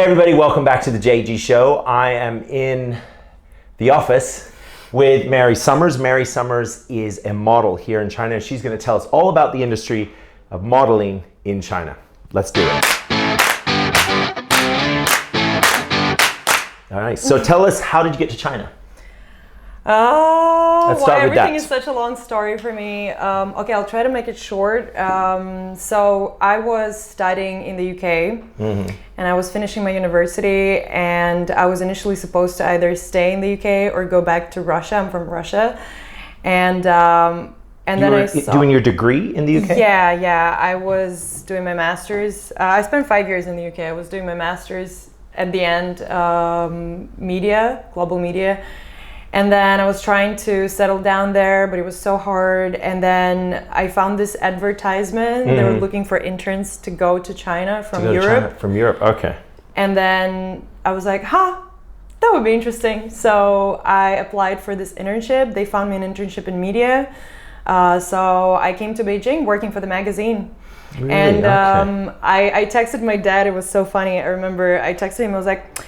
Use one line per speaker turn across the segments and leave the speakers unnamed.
Hey everybody, welcome back to the JG Show. I am in the office with Mary Summers. Mary Summers is a model here in China. She's going to tell us all about the industry of modeling in China. Let's do it. All right, so tell us, how did you get to China?
Let's
start with
everything
that.
is such a long story for me. Okay, I'll try to make it short. So I was studying in the UK, and I was finishing my university, and I was initially supposed to either stay in the UK or go back to Russia. I'm from Russia, and then I saw,
doing your degree in the UK?
Yeah. I was doing my master's. I spent 5 years in the UK. I was doing my master's at the end, global media. And then I was trying to settle down there, but it was so hard. And then I found this advertisement. They were looking for interns to go to China from Europe.
From Europe, okay.
And then I was like, that would be interesting. So I applied for this internship. They found me an internship in media. So I came to Beijing working for the magazine.
Really?
And
Okay.
I texted my dad. It was so funny. I remember I texted him. I was like,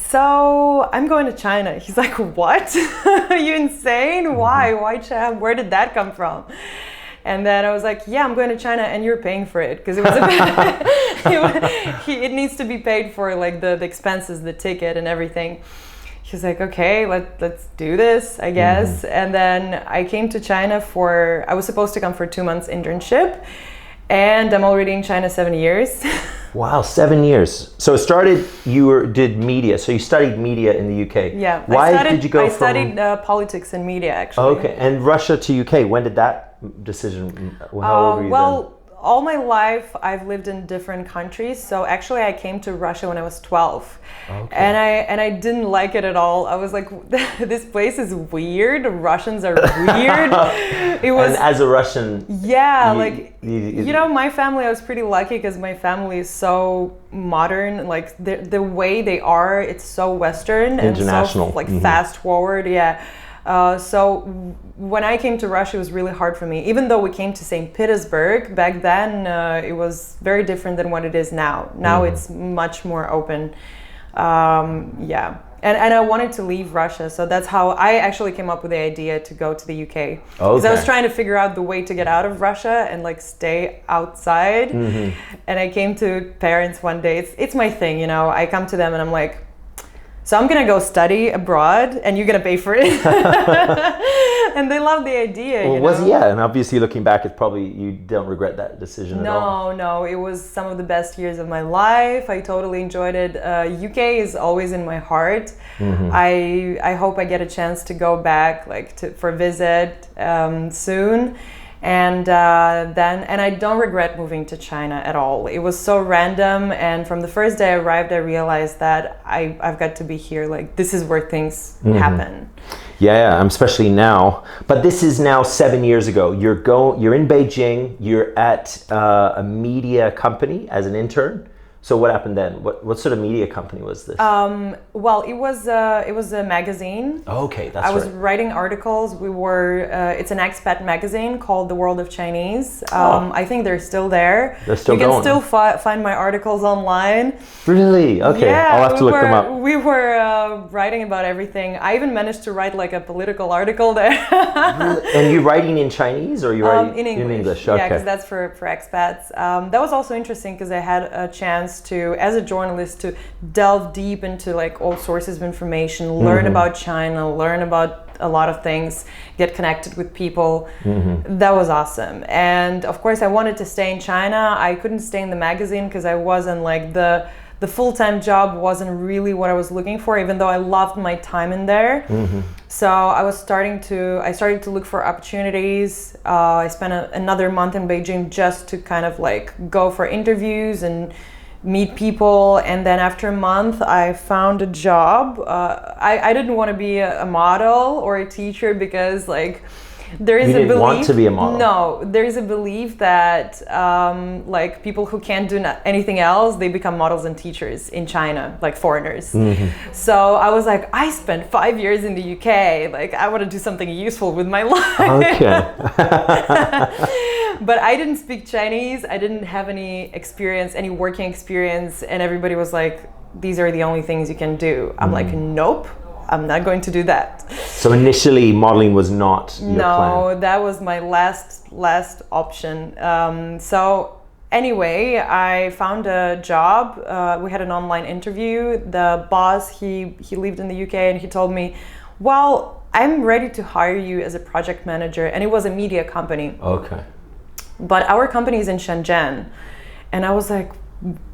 so I'm going to China. He's like, what? Are you insane? Why? Why China? Where did that come from? And then I was like, yeah, I'm going to China and you're paying for it. Because it was it needs to be paid for, like the expenses, the ticket and everything. He was like, okay, let's do this, I guess. And then I came to China I was supposed to come for 2 months internship. And I'm already in China 7 years.
Wow, 7 years. So it started, did media. So you studied media in the UK.
Yeah.
Why did you go
I studied politics and media, actually.
Okay, and Russia to UK, when did that decision, how old were you
Well, all my life I've lived in different countries. So actually I came to Russia when I was 12.
Okay.
And I didn't like it at all. I was like, this place is weird. Russians are weird. It was,
and as a Russian,
yeah,
you
know, my family, I was pretty lucky because my family is so modern. Like the way they are, it's so Western
international,
and so fast forward. Yeah. So when I came to Russia, it was really hard for me. Even though we came to St. Petersburg, back then it was very different than what it is now. Now it's much more open. Yeah. And I wanted to leave Russia. So that's how I actually came up with the idea to go to the UK. Because I was trying to figure out the way to get out of Russia and like stay outside. And I came to parents one day. It's my thing, you know. I come to them and I'm like, so I'm gonna go study abroad and you're gonna pay for it. And they love the idea.
Well, and obviously looking back, it's probably, you don't regret that decision at all.
No, it was some of the best years of my life. I totally enjoyed it. UK is always in my heart. I hope I get a chance to go back for a visit soon. And I don't regret moving to China at all. It was so random, and from the first day I arrived, I realized that I've got to be here. Like, this is where things happen.
Yeah, especially now. But this is now 7 years ago. You're in Beijing. You're at a media company as an intern. So what happened then? What sort of media company was this?
Well, it was a magazine.
Okay, that's
I was writing articles. It's an expat magazine called The World of Chinese. I think they're still there.
They're still
going. You
going.
can still find my articles online.
Really? Okay,
yeah,
I'll have to look them up.
We were writing about everything. I even managed to write like a political article there.
And you're writing in Chinese, or you're writing
in English?
In English, okay.
Yeah, because that's for expats. That was also interesting because I had a chance to, as a journalist, to delve deep into like all sources of information, learn about China, learn about a lot of things, get connected with people. That was awesome. And of course I wanted to stay in China. I couldn't stay in the magazine because I wasn't like the full-time job wasn't really what I was looking for, even though I loved my time in there. So I started to look for opportunities. I spent another month in Beijing just to kind of like go for interviews and meet people, and then after a month I found a job. I didn't want to be a model or a teacher because like there is
you didn't want to be a model.
No, there's a belief that like people who can't do anything else, they become models and teachers in China, like foreigners. So I was like, I spent 5 years in the UK, like I want to do something useful with my life.
Okay.
But I didn't speak Chinese. I didn't have any experience, any working experience, and everybody was like, these are the only things you can do. I'm like, nope, I'm not going to do that.
So initially modeling was not your plan?
No, that was my last option. So anyway, I found a job. We had an online interview. The boss, he lived in the UK, and he told me, well, I'm ready to hire you as a project manager. And it was a media company.
Okay.
But our company is in Shenzhen. And I was like,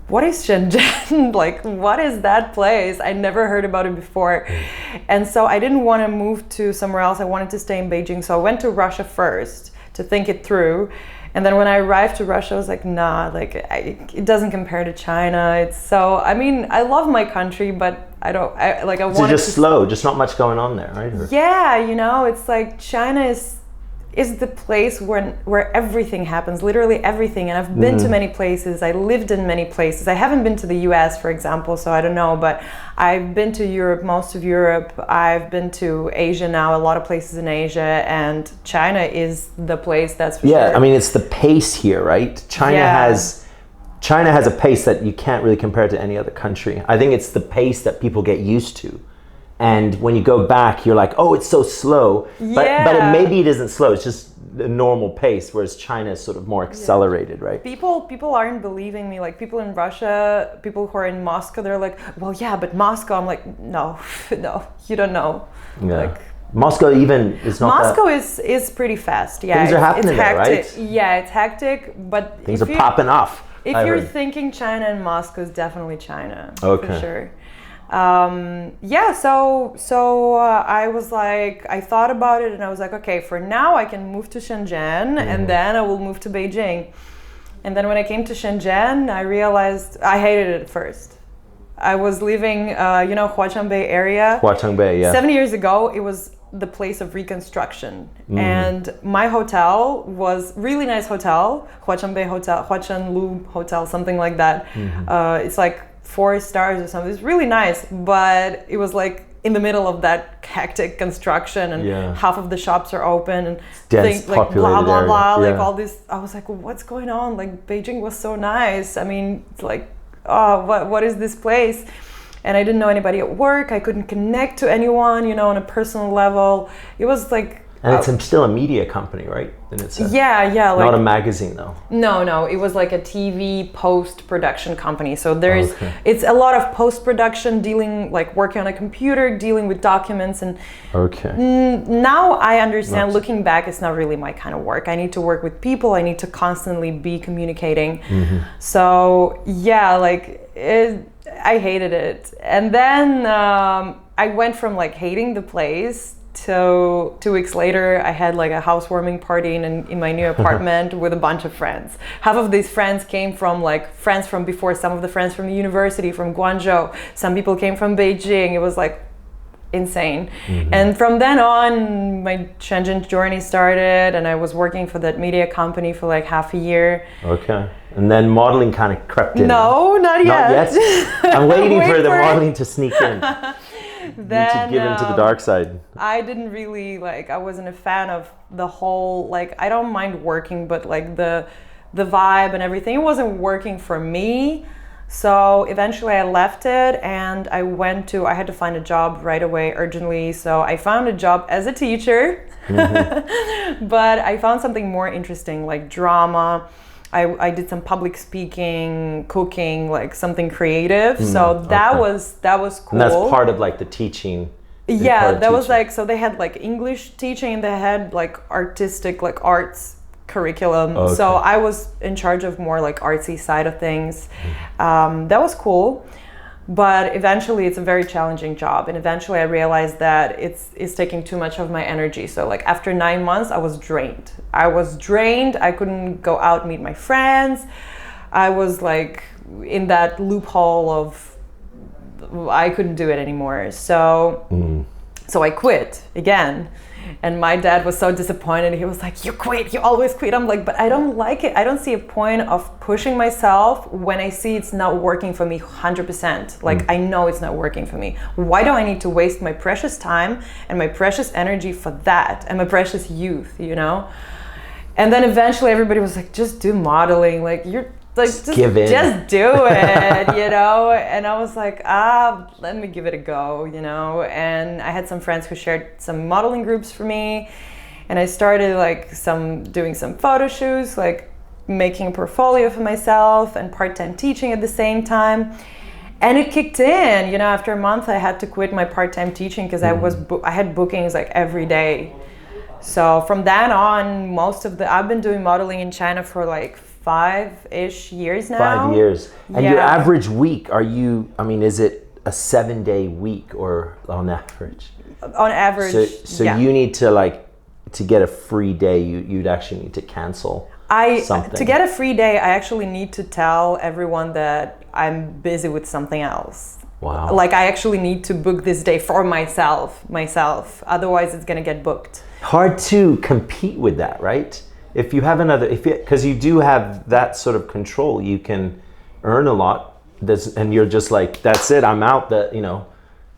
what is Shenzhen? Like, what is that place? I never heard about it before. And so I didn't want to move to somewhere else. I wanted to stay in Beijing. So I went to Russia first to think it through. And then when I arrived to Russia, I was like, nah, like it doesn't compare to China. It's so, I mean, I love my country, but I want
So just slow, just not much going on there, right? Or...
Yeah, you know, it's like China is the place where everything happens, literally everything. And I've been to many places. I lived in many places. I haven't been to the US, for example, so I don't know, but I've been to Europe, most of Europe. I've been to Asia now, a lot of places in Asia, and China is the place that's for
Yeah,
sure.
I mean, it's the pace here, right? China has a pace that you can't really compare to any other country. I think it's the pace that people get used to. And when you go back, you're like, oh, it's so slow. But maybe it isn't slow. It's just the normal pace, whereas China is sort of more accelerated, right?
People aren't believing me. Like people in Russia, people who are in Moscow, they're like, well, yeah, but Moscow. I'm like, no, you don't know.
Yeah.
Like,
Moscow even is not
Moscow is pretty fast. Yeah,
things are happening
it's hectic.
there, right?
Yeah, it's hectic, but
things are popping off.
If you're thinking China and Moscow, is definitely China.
Okay.
For sure. So I was like, I thought about it and I was like, okay, for now I can move to Shenzhen and then I will move to Beijing. And then when I came to Shenzhen, I realized I hated it at first. I was living, Huaqiangbei area.
Huaqiangbei, yeah.
7 years ago, it was the place of reconstruction. And my hotel was really nice hotel, Huaqiangbei Hotel, Huaqianlu Hotel, something like that. It's like 4 stars or something. It's really nice, but it was like in the middle of that hectic construction, and half of the shops are open and
dense,
like blah blah blah,
area.
like all this. I was like, what's going on? Like Beijing was so nice. I mean, it's like, oh, what is this place? And I didn't know anybody at work. I couldn't connect to anyone, on a personal level. It was like.
And it's still a media company, right? And it's
like,
not a magazine though.
No, it was like a TV post-production company. So it's a lot of post-production, working on a computer, dealing with documents, and now I understand. Looking back, it's not really my kind of work. I need to work with people. I need to constantly be communicating. So I hated it, and then I went from hating the place. So 2 weeks later, I had a housewarming party in my new apartment with a bunch of friends. Half of these friends came from friends from before, some of the friends from the university, from Guangzhou. Some people came from Beijing. It was insane. And from then on, my Shenzhen journey started, and I was working for that media company for half a year.
Okay. And then modeling kind of crept in.
No, not yet.
Not yet? I'm waiting for the modeling to sneak in.
Then,
to give into the dark side.
I didn't really I wasn't a fan of the whole I don't mind working, but the vibe and everything, it wasn't working for me. So eventually I left it, and I had to find a job right away urgently. So I found a job as a teacher, but I found something more interesting, like drama. I did some public speaking, cooking, something creative. So that was cool.
And that's part of the teaching.
Yeah, that was so they had English teaching, and they had artistic, arts curriculum.
Okay.
So I was in charge of more artsy side of things. That was cool. But eventually it's a very challenging job, and eventually I realized that it's taking too much of my energy. So after 9 months, I was drained. I couldn't go out, meet my friends. I was in that loophole of I couldn't do it anymore. So I quit again. And my dad was so disappointed. He was like, you quit, you always quit. I'm like, but I don't like it. I don't see a point of pushing myself when I see it's not working for me 100%. I know it's not working for me. Why do I need to waste my precious time and my precious energy for that, and my precious youth, And then eventually everybody was like, just do modeling. like
just give in.
Just do it, you know. And I was like, let me give it a go, you know. And I had some friends who shared some modeling groups for me, and I started like doing some photo shoots, like making a portfolio for myself and part-time teaching at the same time. And it kicked in, you know. After a month, I had to quit my part-time teaching because I had bookings like every day. So from then on, I've been doing modeling in China for like 5-ish years now.
5 years. And your average week, is it a 7-day week or on average?
On average,
So you need to get a free day, you'd actually need to cancel something.
To get a free day, I actually need to tell everyone that I'm busy with something else.
Wow.
Like I actually need to book this day for myself. Otherwise it's gonna get booked.
Hard to compete with that, right? If you have because you do have that sort of control, you can earn a lot. And you're just like, that's it, I'm out.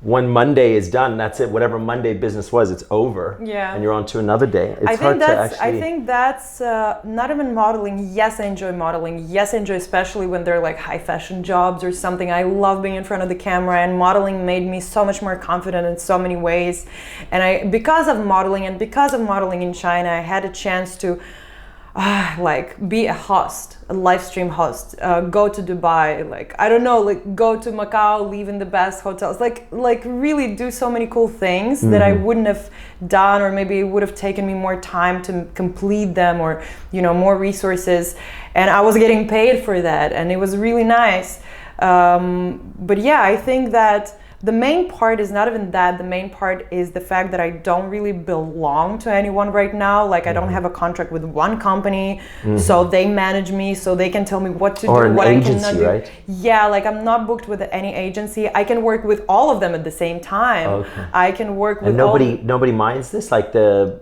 When Monday is done, that's it. Whatever Monday business was, it's over.
Yeah.
And you're on to another day.
I think that's not even modeling. Yes, I enjoy modeling. Yes, I enjoy especially when they're like high fashion jobs or something. I love being in front of the camera, and modeling made me so much more confident in so many ways. And because of modeling in China, I had a chance to be a host, a Livestream host, go to Dubai, go to Macau, live in the best hotels, really do so many cool things that I wouldn't have done, or maybe it would have taken me more time to complete them, or more resources, and I was getting paid for that, and it was really nice. But yeah, I think that the main part is not even that. The main part is the fact that I don't really belong to anyone right now. Like I don't have a contract with one company, so they manage me, so they can tell me what to
or
do, what
agency,
I cannot do.
Right?
Yeah, like I'm not booked with any agency. I can work with all of them at the same time.
Okay.
I can work with
nobody minds this, like the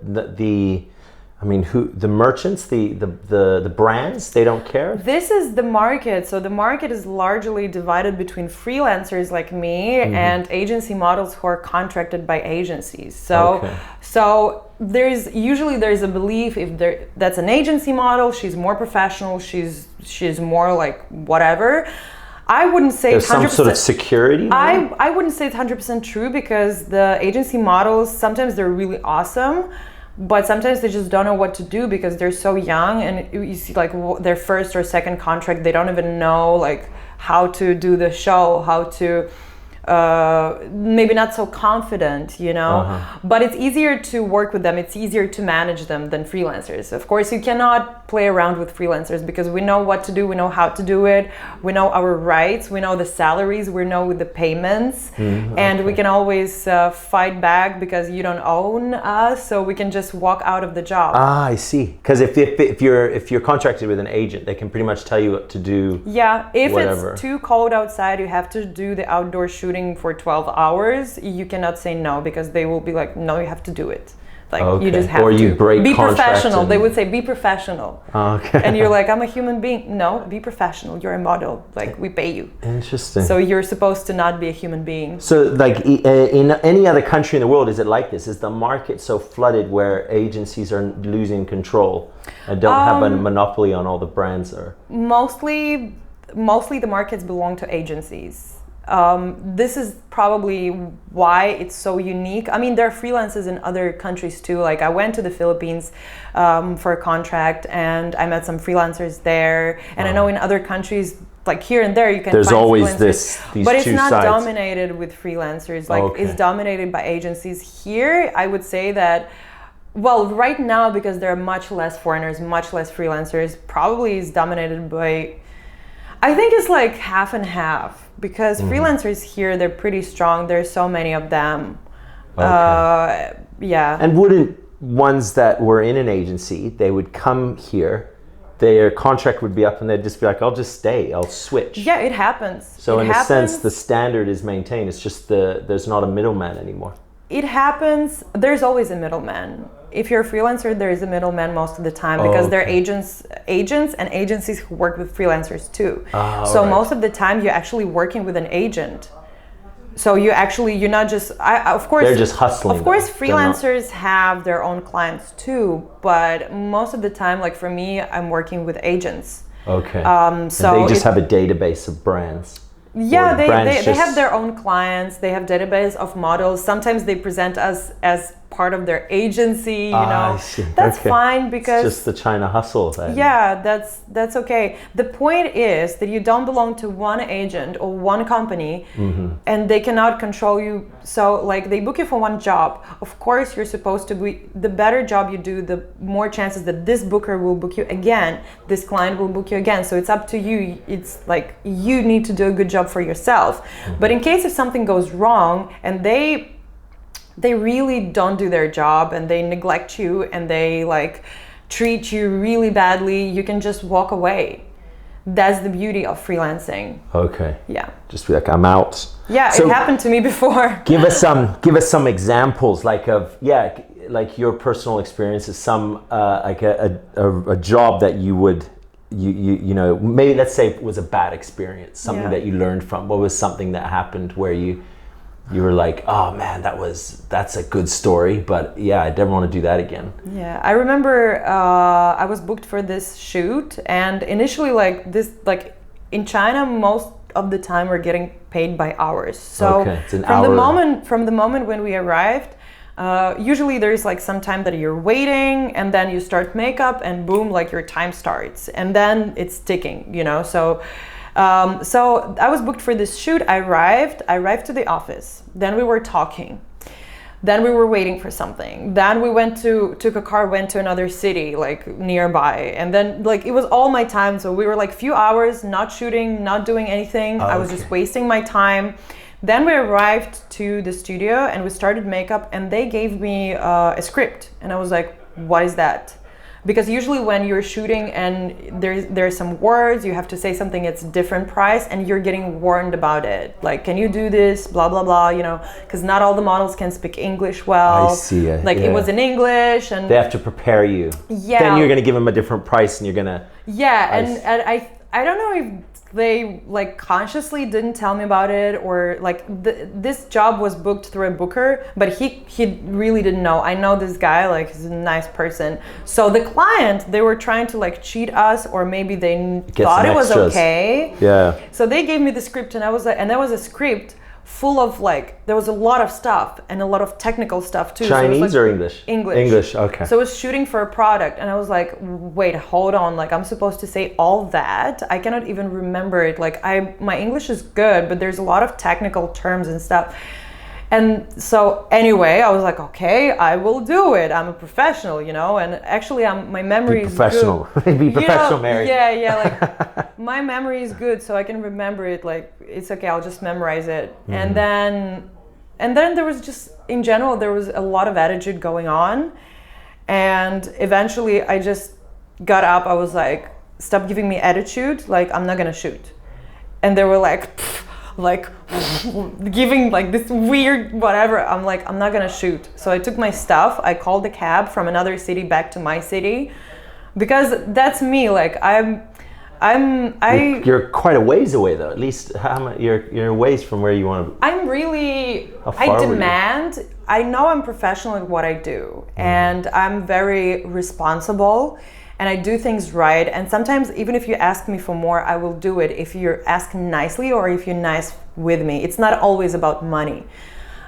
merchants, the brands, they don't care?
This is the market. So the market is largely divided between freelancers like me and agency models who are contracted by agencies. So there's a belief that's an agency model, she's more professional, she's more like whatever. I wouldn't say
there's
100%.
Some sort of security.
I wouldn't say it's 100% true, because the agency models, sometimes they're really awesome, but sometimes they just don't know what to do because they're so young, and you see like their first or second contract, they don't even know like how to do the show, how to maybe not so confident, but it's easier to work with them, it's easier to manage them than freelancers. Of course, you cannot play around with freelancers because we know what to do, we know how to do it, we know our rights, we know the salaries, we know with the payments, and we can always fight back because you don't own us, so we can just walk out of the job.
I see. Because if you're contracted with an agent, they can pretty much tell you what to do.
Yeah, if
whatever.
It's too cold outside, you have to do the outdoor shooting for 12 hours, you cannot say no, because they will be like, no, you have to do it. Like you just have
or you
to
break
be
contract
professional. They would say be professional.
Okay.
And you're like, I'm a human being. No, be professional. You're a model. Like we pay you.
Interesting.
So you're supposed to not be a human being.
So like in any other country in the world, is it like this? Is the market so flooded where agencies are losing control and don't have a monopoly on all the brands? Or
mostly the markets belong to agencies. This is probably why it's so unique. I mean, there are freelancers in other countries too. Like I went to the Philippines for a contract, and I met some freelancers there. And I know in other countries, like here and there, you can
there's
find
always
these
but
it's not
sides.
dominated with freelancers. Like it's dominated by agencies. Here, I would say that, well, right now, because there are much less foreigners, much less freelancers, probably is dominated by, I think it's like half and half, because freelancers here, they're pretty strong. There's so many of them. Yeah.
And wouldn't ones that were in an agency, they would come here, their contract would be up, and they'd just be like, I'll just stay, I'll switch.
Yeah, it happens.
So in a sense, the standard is maintained. It's just there's not a middleman anymore.
It happens. There's always a middleman. If you're a freelancer, there is a middleman most of the time, because there are agents and agencies who work with freelancers too. So most of the time you're actually working with an agent. So you're not just, of course,
they're just hustling.
Of course, freelancers have their own clients too, but most of the time, like for me, I'm working with agents.
Okay.
So
and they just have a database of brands.
Yeah,
Or
they
brands
have their own clients. They have database of models. Sometimes they present us as part of their agency, you know.
I see.
That's
Okay.
fine because
It's just the China hustle then.
yeah, that's okay. The point is that you don't belong to one agent or one company, and they cannot control you. So like they book you for one job. Of course, you're supposed to be, the better job you do, the more chances that this booker will book you again, this client will book you again. So it's up to you. It's like you need to do a good job for yourself. But in case if something goes wrong and they really don't do their job and they neglect you and they like treat you really badly, you can just walk away. That's the beauty of freelancing.
Okay.
Yeah.
Just be like, I'm out.
Yeah,
So-
it happened to me before.
Give us some examples, like like your personal experiences. Some like a job that you would you know, maybe let's say it was a bad experience, something that you learned from. What was something that happened where you were like, oh man, that's a good story, but yeah, I never want to do that again.
Yeah, I remember I was booked for this shoot, and initially like in China, most of the time we're getting paid by hours. So
Okay, it's an
from
hour.
the moment when we arrived, usually there's like some time that you're waiting, and then you start makeup, and boom, like your time starts, and then it's ticking, you know. So I was booked for this shoot. I arrived to the office. Then we were talking. Then we were waiting for something. Then we took a car, went to another city like nearby. And then like it was all my time. So we were like few hours, not shooting, not doing anything. I was just wasting my time. Then we arrived to the studio and we started makeup, and they gave me a script. And I was like, what is that? Because usually when you're shooting and there's some words, you have to say something, it's a different price, and you're getting warned about it. Like, can you do this, blah, blah, blah, you know, because not all the models can speak English well.
I see.
Like it was in English, and
they have to prepare you.
Yeah.
Then you're gonna give them a different price, and you're gonna.
Yeah, and I don't know if they like consciously didn't tell me about it, or like this job was booked through a booker, but he really didn't know. I know this guy, like he's a nice person. So the client, they were trying to like cheat us, or maybe they thought it was okay.
Yeah.
So they gave me the script, and I was like, and that was a script full of like, there was a lot of stuff and a lot of technical stuff too.
Chinese
so like,
or English?
English.
English, okay.
So I was shooting for a product, and I was like, wait, hold on, like I'm supposed to say all that? I cannot even remember it. Like my English is good, but there's a lot of technical terms and stuff. And so anyway, I was like, okay, I will do it. I'm a professional, you know, and actually my memory is
professional.
good.
Be professional, Mary.
Yeah, like my memory is good, so I can remember it. Like it's okay, I'll just memorize it. And then there was just, in general, there was a lot of attitude going on. And eventually I just got up. I was like, stop giving me attitude. Like, I'm not gonna shoot. And they were like giving like this weird whatever. I'm like, I'm not gonna shoot. So I took my stuff. I called a cab from another city back to my city, because that's me. Like
You're quite a ways away though. At least you're a ways from where you want to.
I'm really,
How far were you?
I know I'm professional at what I do, and I'm very responsible, and I do things right. And sometimes even if you ask me for more, I will do it if you're asking nicely or if you're nice with me. It's not always about money.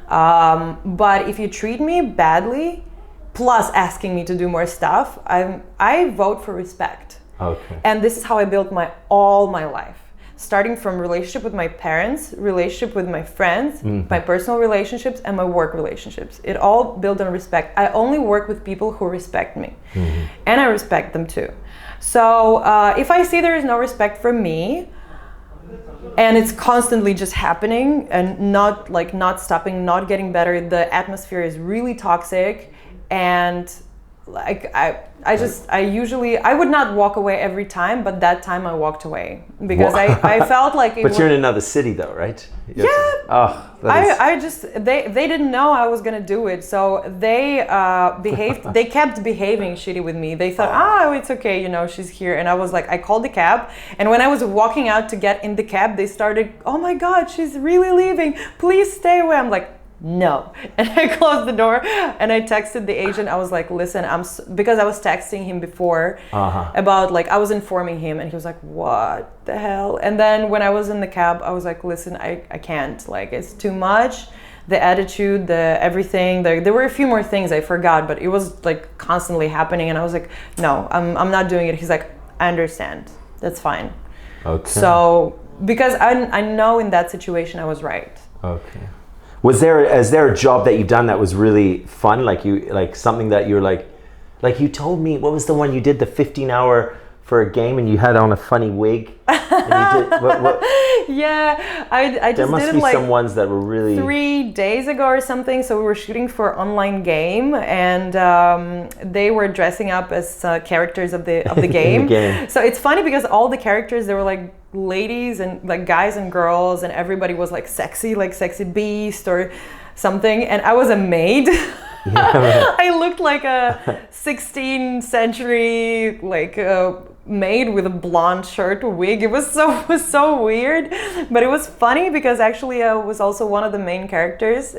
But if you treat me badly, plus asking me to do more stuff, I vote for respect.
Okay.
And this is how I built all my life. Starting from relationship with my parents, relationship with my friends, my personal relationships, and my work relationships. It all built on respect. I only work with people who respect me, and I respect them too. So if I see there is no respect for me, and it's constantly just happening and not stopping, not getting better, the atmosphere is really toxic, and like I would not walk away every time, but that time I walked away because I felt like it
But you're in another city though, right?
Yeah.
Oh,
they didn't know I was gonna do it, so they they kept behaving shitty with me. They thought, it's okay, you know, she's here. And I was like, I called the cab, and when I was walking out to get in the cab, they started, oh my god, she's really leaving, please stay away. I'm like, no. And I closed the door and I texted the agent. I was like, listen, because I was texting him before about like, I was informing him and he was like, what the hell? And then when I was in the cab, I was like, listen, I can't, like, it's too much. The attitude, the everything, there were a few more things I forgot, but it was like constantly happening. And I was like, no, I'm not doing it. He's like, I understand. That's fine.
Okay.
So, because I know in that situation I was right.
Okay. Is there a job that you've done that was really fun? Like something that you're like you told me, what was the one you did, the 15-hour for a game and you had on a funny wig? And you did, what?
Yeah, I just
there must
did
be
it like
some ones that were really
3 days ago or something. So we were shooting for online game, and they were dressing up as characters of the game. So it's funny because all the characters, they were like ladies and like guys and girls, and everybody was like sexy beast or something, and I was a maid. Yeah, right. I looked like a 16th century like maid with a blonde shirt, wig. It was so weird, but it was funny because actually I was also one of the main characters.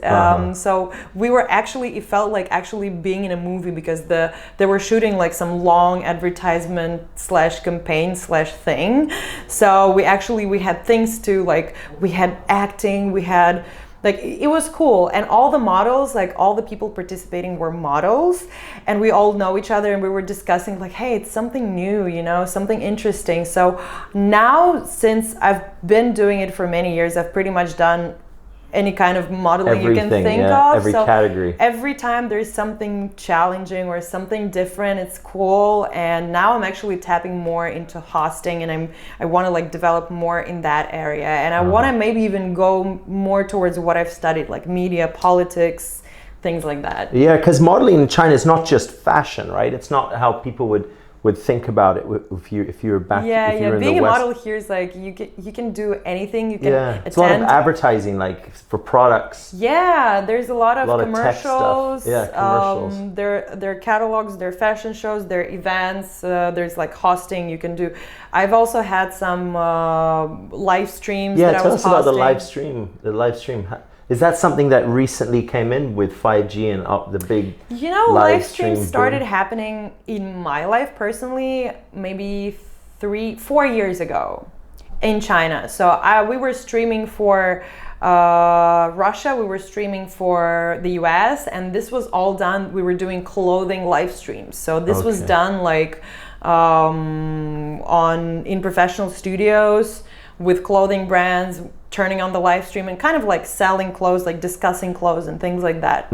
So we were actually, it felt like actually being in a movie because they were shooting like some long advertisement / campaign / thing. So we had things to like, we had acting, we had like, it was cool. And all the models, like all the people participating were models, and we all know each other, and we were discussing like, hey, it's something new, you know, something interesting. So now, since I've been doing it for many years, I've pretty much done any kind of modeling
everything,
you can think
yeah,
of.
Every category.
Every time there's something challenging or something different, it's cool. And now I'm actually tapping more into hosting, and I want to like develop more in that area. And I want to maybe even go more towards what I've studied, like media, politics, things like that.
Yeah, because modeling in China is not just fashion, right? It's not how people would think about it if you're back.
Yeah. Being a model here is like you can do anything. You can attend.
It's a lot of advertising, like for products.
Yeah, there's a lot of commercials.
Yeah, commercials.
Their catalogs, their fashion shows, their events. There's like hosting you can do. I've also had some live streams that I was hosting. Yeah, tell us about
the live stream. Is that something that recently came in with 5G and the big
live stream started happening in my life personally maybe 3-4 years ago in China. So we were streaming for Russia, we were streaming for the US, and this was all done, we were doing clothing live streams. So this was done like in professional studios with clothing brands, turning on the live stream and kind of like selling clothes, like discussing clothes and things like that.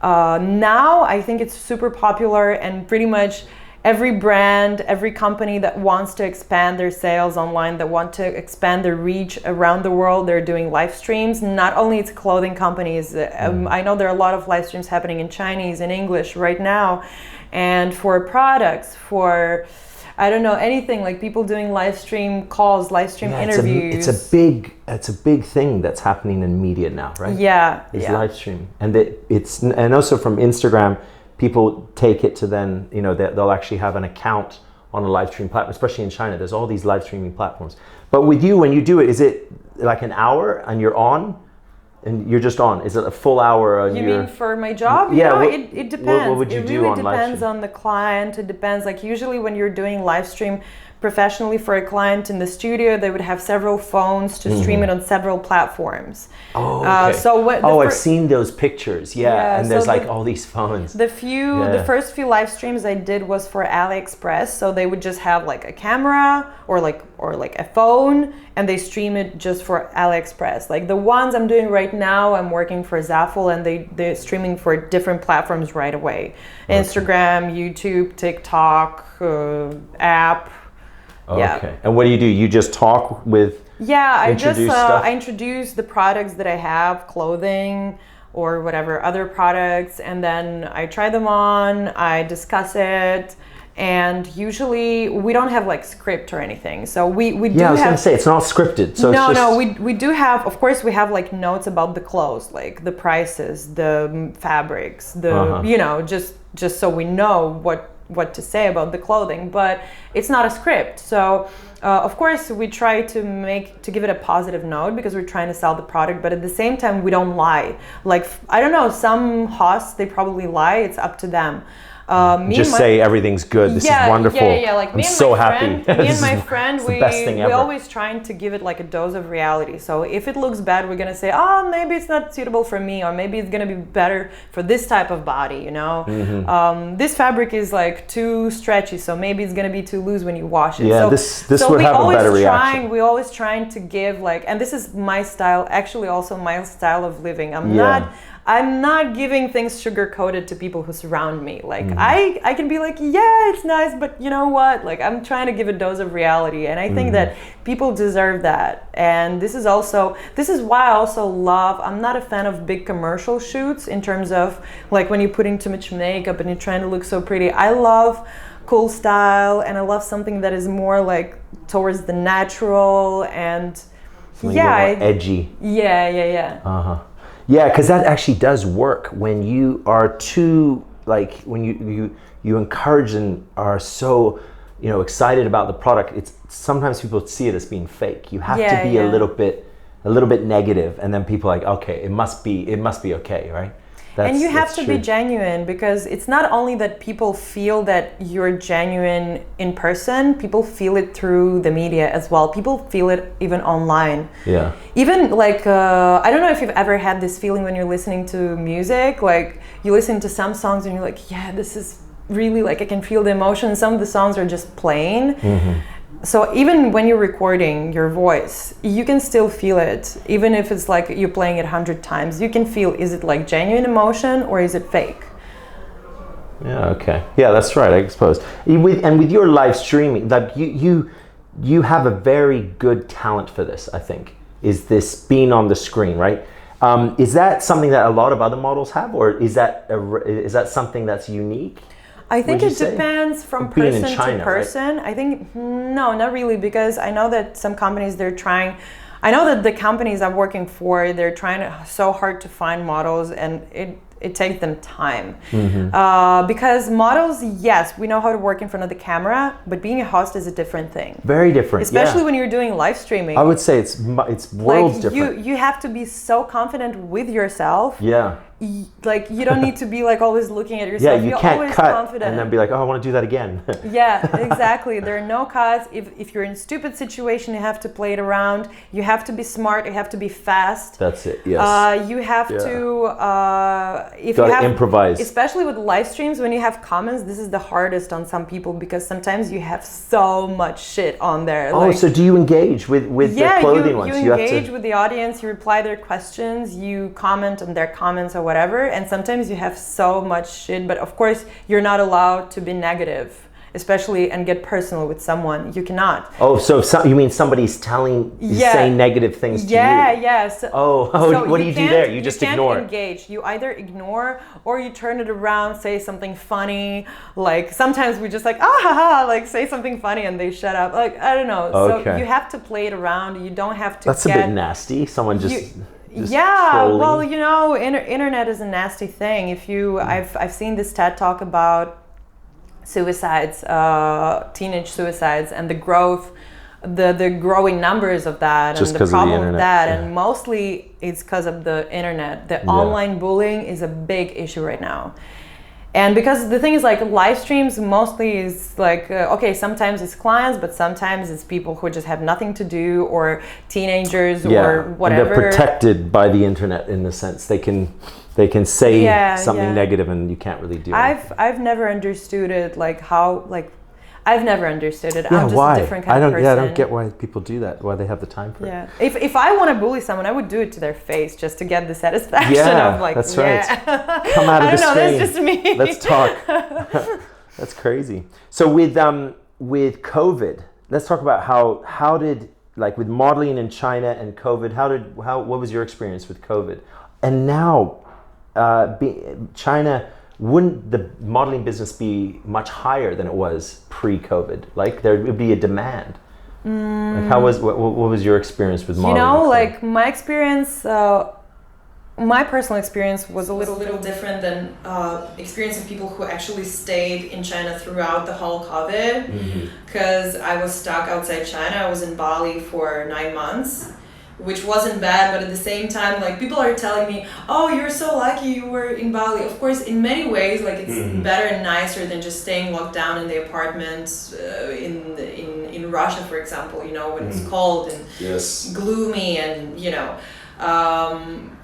Now I think it's super popular, and pretty much every brand, every company that wants to expand their sales online, that want to expand their reach around the world, they're doing live streams. Not only it's clothing companies, I know there are a lot of live streams happening in Chinese and English right now, and for products, for I don't know, anything, like people doing live stream calls, live stream interviews. It's a big thing that's happening in media now, right? Yeah. It's live stream. And and also from Instagram, people take it to then, they'll actually have an account on a live stream platform, especially in China. There's all these live streaming platforms. But with you, when you do it, is it like an hour and you're on? And you're just on? Is it a full hour? You mean for my job?
Yeah.
It depends.
What would you do on live stream? It really
depends on the client. It depends. Like usually when you're doing live stream professionally for a client in the studio, they would have several phones to stream it on several platforms.
Oh, okay. I've seen those pictures. Yeah, and there's like all these phones.
The first few live streams I did was for AliExpress. So they would just have like a camera or like a phone, and they stream it just for AliExpress. Like the ones I'm doing right now, I'm working for Zaffle, and they're streaming for different platforms right away. Okay. Instagram, YouTube, TikTok, app.
Okay. Yeah. And what do? You just talk with?
Yeah, I introduce the products that I have, clothing or whatever other products, and then I try them on, I discuss it, and usually we don't have like script or anything. So we do have.
Yeah, I was gonna say it's not scripted. So
we do have, of course, we have like notes about the clothes, like the prices, the fabrics, just so we know what to say about the clothing, but it's not a script. So of course we try to give it a positive note because we're trying to sell the product, but at the same time we don't lie. Like, I don't know, some hosts, they probably lie, it's up to them.
Just say everything's good. This is wonderful.
Like
I'm so happy.
Me and my friend, we
ever.
always trying to give it like a dose of reality. So if it looks bad, we're gonna say, oh, maybe it's not suitable for me, or maybe it's gonna be better for this type of body. You know, this fabric is like too stretchy, so maybe it's gonna be too loose when you wash it.
Yeah,
so
this would have a better reaction.
We always trying to give like, and this is my style. Actually, also my style of living. I'm not giving things sugar-coated to people who surround me. Like, I can be like, yeah, it's nice, but you know what? Like, I'm trying to give a dose of reality. And I think that people deserve that. And this is why I also love, I'm not a fan of big commercial shoots in terms of like when you're putting too much makeup and you're trying to look so pretty. I love cool style, and I love something that is more like towards the natural and
more edgy.
Yeah.
Yeah, because that actually does work when you are too, like, when you encourage and are so, excited about the product. It's sometimes people see it as being fake. You have to be a little bit negative, and then people are like, okay, it must be okay, right?
And you have to be genuine, because it's not only that people feel that you're genuine in person, people feel it through the media as well. People feel it even online.
Yeah.
Even like, I don't know if you've ever had this feeling when you're listening to music, like you listen to some songs and you're like, yeah, this is really like, I can feel the emotion. Some of the songs are just plain. So even when you're recording your voice, you can still feel it. Even if it's like you're playing it 100 times, you can feel, is it like genuine emotion or is it fake?
Yeah, okay. Yeah, that's right, I suppose. With your live streaming, like you have a very good talent for this, I think, is this being on the screen, right? Is that something that a lot of other models have, or is that something that's unique?
I think it depends from person to person. Right? I think, no, not really, because I know that some companies, I know that the companies I'm working for, they're trying so hard to find models, and it takes them time. Because models, yes, we know how to work in front of the camera, but being a host is a different thing.
Very different,
especially when you're doing live streaming.
I would say it's worlds different.
You have to be so confident with yourself.
Yeah.
Like, you don't need to be like always looking at yourself.
Yeah, you can't cut and then be like, oh, I want to do that again.
Yeah, exactly. There are no cuts. If you're in a stupid situation, you have to play it around. You have to be smart. You have to be fast.
That's it. Yes.
You have to.
If you have improvise,
especially with live streams, when you have comments, this is the hardest on some people, because sometimes you have so much shit on there.
Oh, so do you engage with the clothing ones?
You engage with the audience. You reply their questions. You comment on their comments or whatever, and sometimes you have so much shit, but of course you're not allowed to be negative, especially, and get personal with someone. You cannot.
Oh, so you mean somebody's saying negative things to you?
Yes.
So what do you do there? You just ignore.
You can't engage. You either ignore or you turn it around, say something funny. Like, sometimes we just like, like say something funny and they shut up. Like, I don't know.
Okay.
So you have to play it around. You don't have to.
That's a bit nasty. Someone just
trolling.
Well,
internet is a nasty thing. I've seen this TED talk about suicides, teenage suicides, and the growing numbers of that,
just
and the problem
with
that, and mostly it's because of the internet. The online bullying is a big issue right now. And because the thing is, like, live streams mostly is like, sometimes it's clients, but sometimes it's people who just have nothing to do, or teenagers, or whatever.
And they're protected by the internet in the sense they can say something negative and you can't really do anything.
I've never understood it, I've never understood it. I'm just
why?
a different kind of person.
I don't get why people do that, why they have the time for it.
If I want to bully someone, I would do it to their face just to get the satisfaction of like,
that's right. Come out of the screen.
That's just me.
Let's talk. That's crazy. So with COVID, let's talk about how did, like, with modeling in China and COVID, what was your experience with COVID? And now, China, wouldn't the modeling business be much higher than it was pre-COVID? Like, there would be a demand. Like, what was your experience with modeling?
Like, my experience my personal experience was a little different than experience of people who actually stayed in China throughout the whole COVID, because I was stuck outside China. I was in Bali for 9 months, which wasn't bad, but at the same time, like, people are telling me, oh, you're so lucky you were in Bali. Of course, in many ways, like, it's better and nicer than just staying locked down in the apartment in Russia, for example, you know, when it's cold and gloomy and, you know.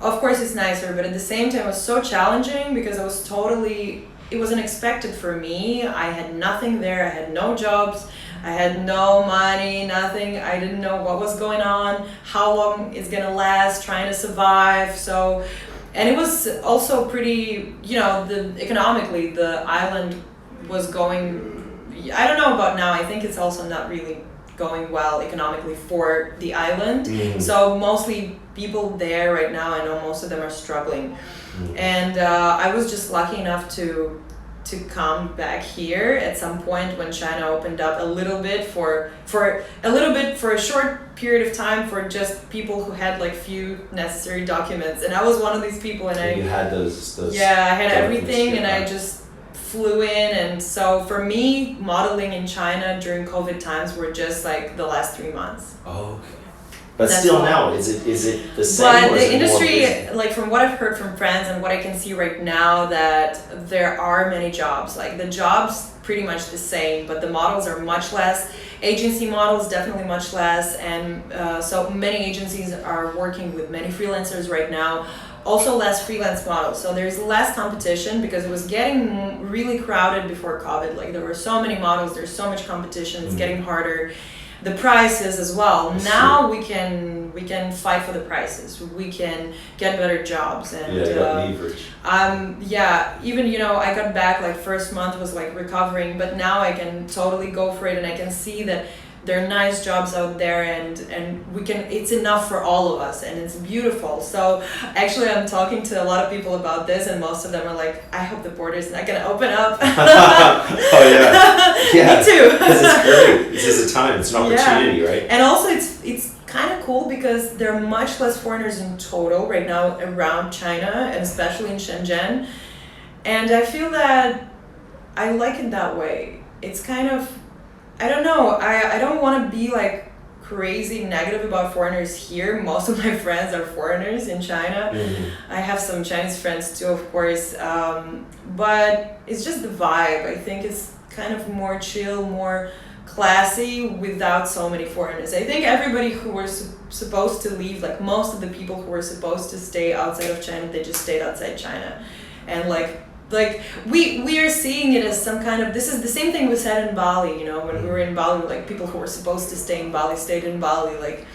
Of course it's nicer, but at the same time it was so challenging because it was unexpected for me. I had nothing there, I had no jobs, I had no money, nothing. I didn't know what was going on, how long it's gonna last, trying to survive. So, and it was also pretty, you know, economically the island was going, I don't know about now, I think it's also not really going well economically for the island. So mostly people there right now, I know most of them are struggling. And I was just lucky enough to come back here at some point when China opened up a little bit for a short period of time for just people who had like few necessary documents. And I was one of these people, and
you had those
yeah, I had everything, and I just flew in. And so for me, modeling in China during COVID times were just like the last 3 months.
Oh, okay. But that's still now, is it the same?
But the industry, like from what I've heard from friends and what I can see right now, that there are many jobs. Like the jobs pretty much the same, but the models are much less. Agency models definitely much less, and so many agencies are working with many freelancers right now. Also less freelance models, so there's less competition because it was getting really crowded before COVID. Like there were so many models, there's so much competition, it's getting harder. The prices as well. Now we can fight for the prices. We can get better jobs and
leverage.
Even, you know, I got back, like first month was like recovering, but now I can totally go for it, and I can see that there are nice jobs out there, and it's enough for all of us, and it's beautiful. So actually I'm talking to a lot of people about this, and most of them are like, I hope the border's not gonna open up.
Oh yeah.
Me too.
Because it's great. This is a time, it's an opportunity, right?
And also it's kind of cool because there are much less foreigners in total right now around China, and especially in Shenzhen. And I feel that I like it that way. It's kind of, I don't know, I don't want to be like crazy negative about foreigners here. Most of my friends are foreigners in China. I have some Chinese friends too, of course, but it's just the vibe. I think it's kind of more chill, more classy without so many foreigners. I think everybody who was supposed to leave, like most of the people who were supposed to stay outside of China, they just stayed outside China. And like we are seeing it as some kind of, this is the same thing we said in Bali, you know, when we were in Bali, like people who were supposed to stay in Bali stayed in Bali. Like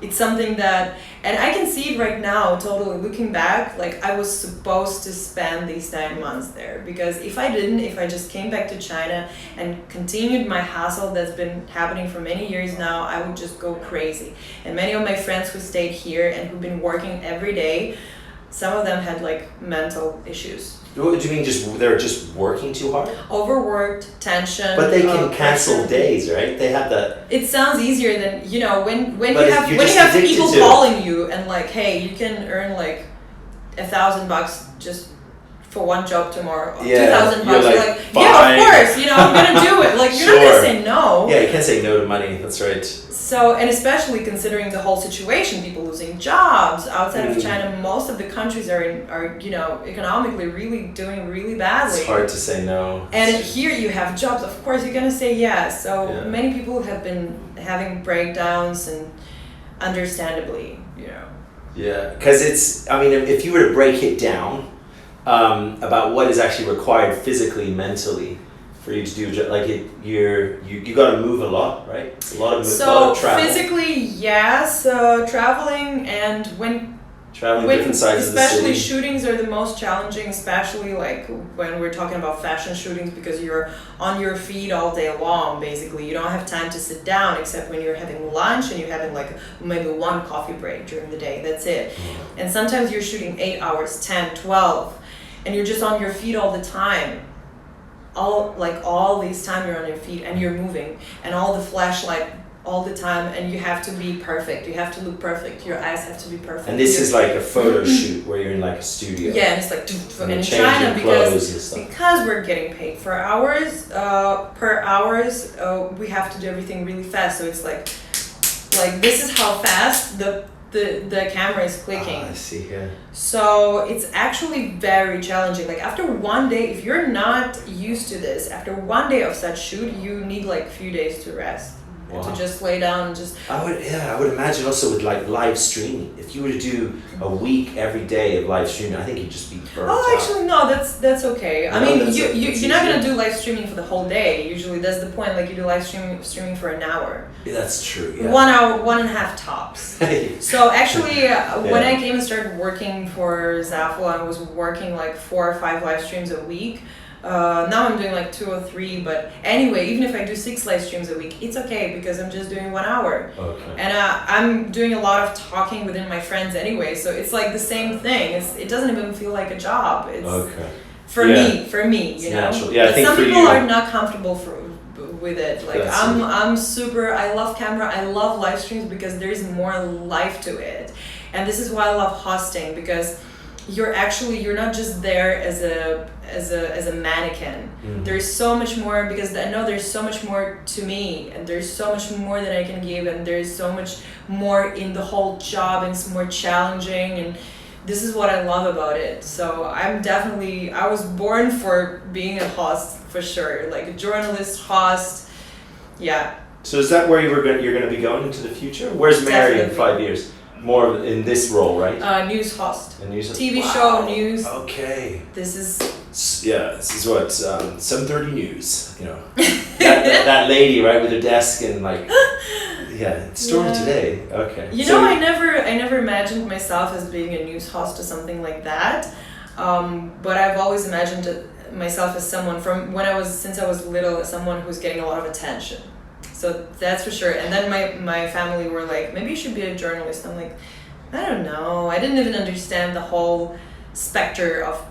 it's something that, and I can see it right now totally looking back, like I was supposed to spend these 9 months there, because if I just came back to China and continued my hustle that's been happening for many years now, I would just go crazy. And many of my friends who stayed here and who've been working every day, some of them had like mental issues.
What do you mean? They're just working too hard?
Overworked, tension.
But they can cancel days, right? They have the.
It sounds easier than, you know, when you have people calling you and like, hey, you can earn like $1,000 just for one job tomorrow. $2,000. You're like, yeah, of course. You know, I'm gonna do it. Like you're not gonna say no.
Yeah, you can't say no to money. That's right.
So, and especially considering the whole situation, people losing jobs outside of China, most of the countries are you know, economically really doing really badly.
It's hard to say no.
And here you have jobs, of course you're gonna say yes. So many people have been having breakdowns, and understandably, you know. Yeah,
because it's, I mean, if you were to break it down about what is actually required physically, mentally, for you to do, like you got to move a lot, right? A lot of travel.
Physically, yes, traveling, and
traveling different sides of the city.
Especially shootings are the most challenging, especially like when we're talking about fashion shootings, because you're on your feet all day long. Basically, you don't have time to sit down except when you're having lunch and you're having like maybe one coffee break during the day. That's it. And sometimes you're shooting 8 hours, 10, 12, and you're just on your feet all the time. All these time you're on your feet and you're moving, and all the flashlight all the time, and you have to be perfect. You have to look perfect. Your eyes have to be perfect.
And this is like a photo shoot where you're in like a studio.
Yeah, and it's like
and
in
changing
China
clothes and stuff.
because we're getting paid for hours per hours. We have to do everything really fast. So it's like this is how fast the camera is clicking.
I see here.
So it's actually very challenging. Like after one day, if you're not used to this, after one day of such shoot, you need like a few days to rest.
Wow.
To just lay down and just.
I would imagine also with like live streaming. If you were to do a week every day of live streaming, I think you'd just be burnt out.
Oh, actually, no, that's okay. I mean,
that's
you're not gonna do live streaming for the whole day. Usually, that's the point. Like you do live streaming for an hour.
Yeah, that's true. Yeah.
1 hour, 1.5 tops. So actually, when I came and started working for Zaful, I was working like 4 or 5 live streams a week. Now I'm doing like 2 or 3, but anyway, even if I do 6 live streams a week, it's okay because I'm just doing 1 hour.
Okay.
And I'm doing a lot of talking within my friends anyway, so it's like the same thing. It doesn't even feel like a job. It's
okay.
For me,
it's
you know.
natural. Yeah,
but
I think
some
for
people
you,
are not comfortable with it. Like
That's
I'm super. I love camera. I love live streams because there is more life to it, and this is why I love hosting because you're not just there as a mannequin.
Mm-hmm.
There's so much more because I know there's so much more to me, and there's so much more that I can give, and there's so much more in the whole job, and it's more challenging, and this is what I love about it. So I was born for being a host for sure, like a journalist, host. Yeah.
So is that where you're going to be going into the future? Where's Mary in 5 years? More in this role, right?
News host.
A news host.
TV show, news.
Okay.
This is.
Yeah, this is what 7:30 news. You know, that lady right with her desk and like. Yeah, story today. Okay.
You know, I never imagined myself as being a news host or something like that. But I've always imagined myself as someone since I was little, as someone who's getting a lot of attention. So that's for sure. And then my family were like, maybe you should be a journalist. I'm like, I don't know. I didn't even understand the whole specter of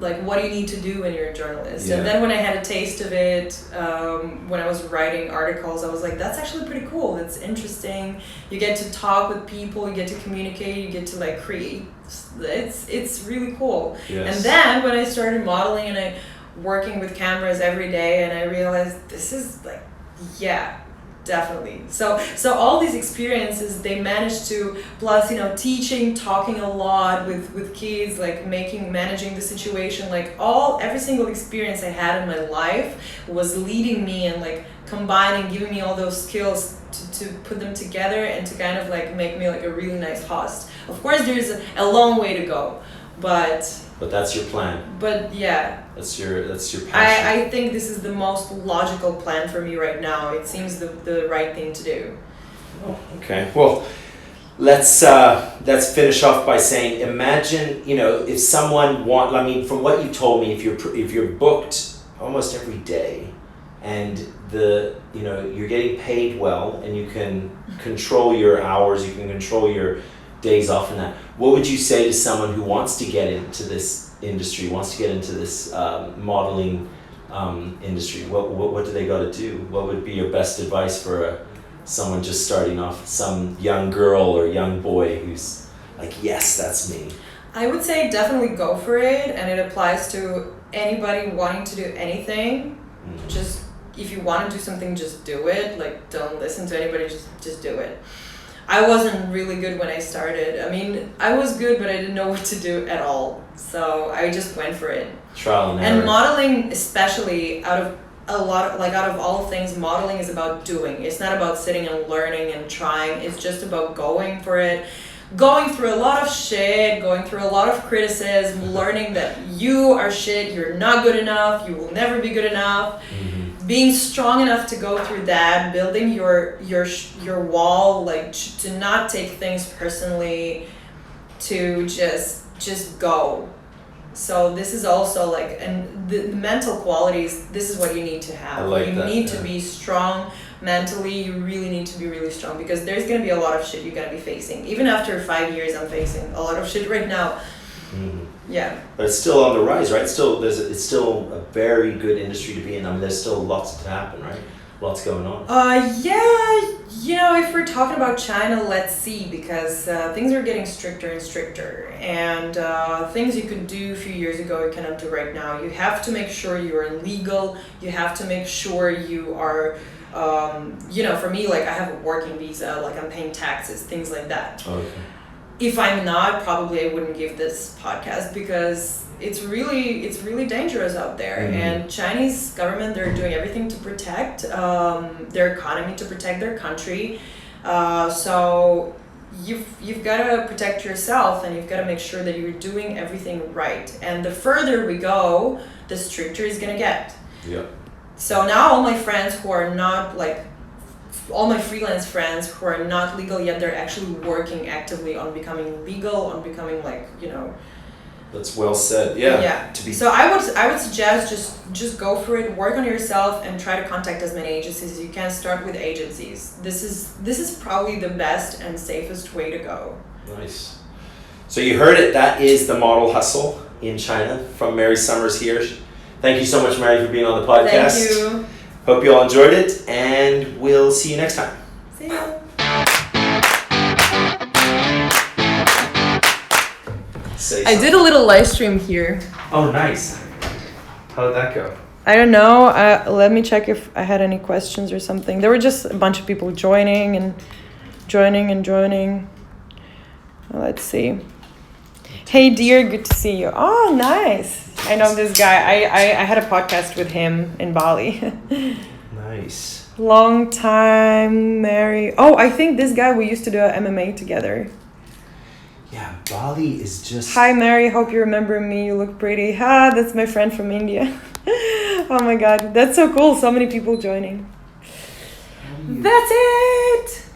like what you need to do when you're a journalist.
Yeah.
And then when I had a taste of it, when I was writing articles, I was like, that's actually pretty cool. It's interesting. You get to talk with people, you get to communicate, you get to like create. It's really cool.
Yes.
And then when I started modeling and I working with cameras every day, and I realized this is like, yeah, definitely. So all these experiences, they managed to, plus, you know, teaching, talking a lot with kids, like managing the situation, like every single experience I had in my life was leading me and like combining, giving me all those skills to put them together and to kind of like make me like a really nice host. Of course, there's a long way to go, but that's your plan. But yeah. That's your passion. I think this is the most logical plan for me right now. It seems the right thing to do.
Oh, okay. Well, let's finish off by saying, imagine, you know, if someone from what you told me, if you're booked almost every day, and you're getting paid well, and you can control your hours, you can control your days off and that, what would you say to someone who wants to get into this industry, wants to get into this modeling industry? What do they got to do? What would be your best advice for someone just starting off, some young girl or young boy who's like, yes, that's me?
I would say definitely go for it, and it applies to anybody wanting to do anything. Mm-hmm. Just if you want to do something, just do it. Like, don't listen to anybody, just do it. I wasn't really good when I started. I mean, I was good, but I didn't know what to do at all. So I just went for it.
Trial and error.
And modeling, especially, out of all things, modeling is about doing. It's not about sitting and learning and trying. It's just about going for it. Going through a lot of shit, going through a lot of criticism, learning that you are shit, you're not good enough, you will never be good enough. Mm-hmm. Being strong enough to go through that, building your wall, like to not take things personally, to just go. So this is also like, and the mental qualities, this is what you need to have. You need to be strong mentally. You really need to be really strong, because there's going to be a lot of shit you're going to be facing. Even after 5 years, I'm facing a lot of shit right now. Mm-hmm. Yeah.
But it's still on the rise, right? It's still a very good industry to be in. I mean, there's still lots to happen, right? Lots going on.
Yeah. If we're talking about China, let's see, because things are getting stricter and stricter, and things you could do a few years ago you cannot do right now. You have to make sure you are legal. You have to make sure you are, for me, like I have a working visa, like I'm paying taxes, things like that.
Okay.
If I'm not, probably I wouldn't give this podcast, because it's really dangerous out there.
Mm-hmm.
And Chinese government, they're doing everything to protect their economy, to protect their country. So you've got to protect yourself, and you've got to make sure that you're doing everything right. And the further we go, the stricter it's gonna get.
Yeah.
So now all my friends who are not all my freelance friends who are not legal yet, they're actually working actively on becoming legal, on becoming
That's well said. Yeah.
Yeah. So I would suggest just go for it, work on yourself, and try to contact as many agencies as you can. Start with agencies. This is probably the best and safest way to go.
Nice. So you heard it. That is the model hustle in China from Mary Summers here. Thank you so much, Mary, for being on the podcast.
Thank you.
Hope you all enjoyed it, and we'll see you next time.
See ya. I did a little live stream here.
Oh, nice. How did that go?
I don't know. Let me check if I had any questions or something. There were just a bunch of people joining. Let's see. Hey, dear, good to see you. Oh, nice. I know this guy. I had a podcast with him in Bali.
Nice.
Long time, Mary. Oh, I think this guy, we used to do MMA together.
Yeah, Bali is just...
Hi, Mary. Hope you remember me. You look pretty. That's my friend from India. Oh, my God. That's so cool. So many people joining. That's it.